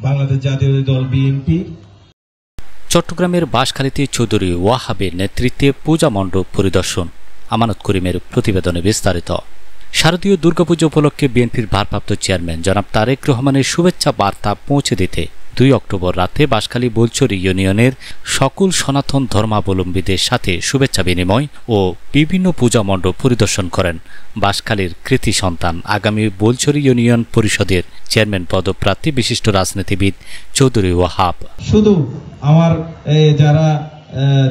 বাংলাদেশ জাতীয় দল বিএনপি। চট্টগ্রামের বাঁশখালীতে চৌধুরী ওয়াহাবের নেতৃত্বে পূজা মণ্ডপ পরিদর্শন। আমানত করিমের প্রতিবেদনে বিস্তারিত। শারদীয় দুর্গাপুজো উপলক্ষে বিএনপির ভারপ্রাপ্ত চেয়ারম্যান জনাব তারেক রহমানের শুভেচ্ছা বার্তা পৌঁছে দিতে 2 অক্টোবর রাতে বাঁশখালী বোলছড়ি ইউনিয়নের সকল সনাতন ধর্মাবলম্বীদের সাথে শুভেচ্ছা বিনিময় ও বিভিন্ন পূজা মণ্ডপ পরিদর্শন করেন বাঁশখালীর কৃতি সন্তান আগামী বোলছড়ি ইউনিয়ন পরিষদের চেয়ারম্যান পদপ্রার্থী বিশিষ্ট রাজনীতিবিদ চৌধুরী ওয়াহাব। শুধু আমার যারা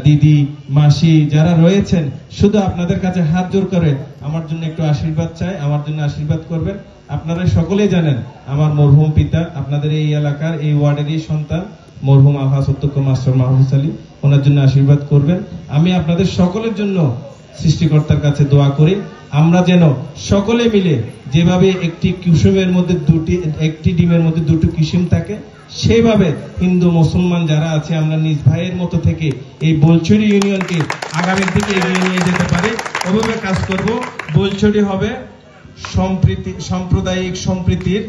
দিদি মাসি যারা রয়েছেন, শুধু আপনাদের কাছে হাত জোর করে আমার জন্য একটু আশীর্বাদ চাই, আমার জন্য আশীর্বাদ করবেন। আপনারা সকলেই জানেন আমার মরহুম পিতা আপনাদের এই এলাকার এই ওয়ার্ডেরই সন্তান মরহুম আলহাজ অধ্যক্ষ মাস্টার মাহফুজ আলী, ওনার জন্য আশীর্বাদ করবেন। আমি আপনাদের সকলের জন্য সৃষ্টিকর্তার কাছে দোয়া করি আমরা যেন সকলে মিলে যেভাবে একটি কুসুমের মধ্যে একটি ডিমের মধ্যে 2টি কুসুম থাকে, সেইভাবে হিন্দু মুসলমান যারা আছে আমরা নিজ ভাইয়ের মতো থেকে এই বোলছড়ি ইউনিয়নকে আগামীর দিকে এগিয়ে নিয়ে যেতে পারি, ওভাবে কাজ করব। বোলছড়ি হবে সাম্প্রদায়িক সম্প্রীতির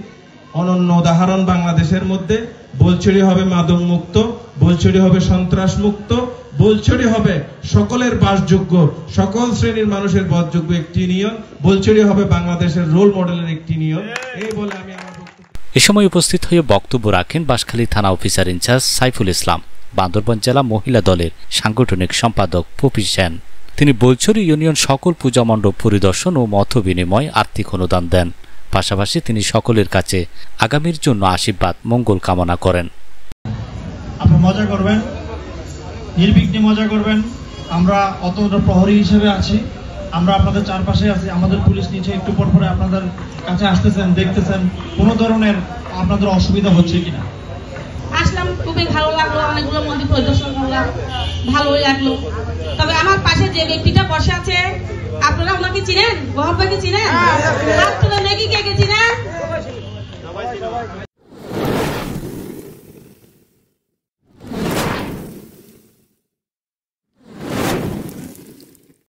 অনন্য উদাহরণ বাংলাদেশের মধ্যে। বোলছড়ি হবে মাদক মুক্ত, বোলছড়ি হবে সন্ত্রাস মুক্ত, বোলছড়ি হবে সকলের বাসযোগ্য, সকল শ্রেণীর মানুষের বাসযোগ্য একটি ইউনিয়ন। বোলছড়ি হবে বাংলাদেশের রোল মডেলের একটি ইউনিয়ন। এই বলে আমি আমার এ সময় উপস্থিত হয়ে বক্তব্য রাখেন বাঁশখালী থানা অফিসার ইনচার্জ সাইফুল ইসলাম, বান্দরবান জেলা মহিলা দলের সাংগঠনিক সম্পাদক পপি সেন। তিনি বোলছড়ি ইউনিয়ন সকল পূজা মণ্ডপ পরিদর্শন ও মত বিনিময় আর্থিক অনুদান দেন। পাশাপাশি তিনি সকলের কাছে আগামীর জন্য আশীর্বাদ মঙ্গল কামনা করেন। আপনি মজা করবেন, নির্বিঘ্নে মজা করবেন। আমরা অতন্ত প্রহরী হিসেবে আছি, আমরা আপনাদের চারপাশে আছি। আমাদের পুলিশ নিচে একটু পর পরে আপনাদের কাছে আসতেছেন, দেখতেছেন কোনো ধরনের আপনাদের অসুবিধা হচ্ছে কিনা। আসলাম, খুবই ভালো লাগলো, অনেকগুলো মন্দির পরিদর্শন করলাম, ভালোই লাগলো। তবে আমার পাশে যে ব্যক্তিটা বসে আছে আপনারা ওনাকে চিনেন? ওয়াহাবকে চিনেন?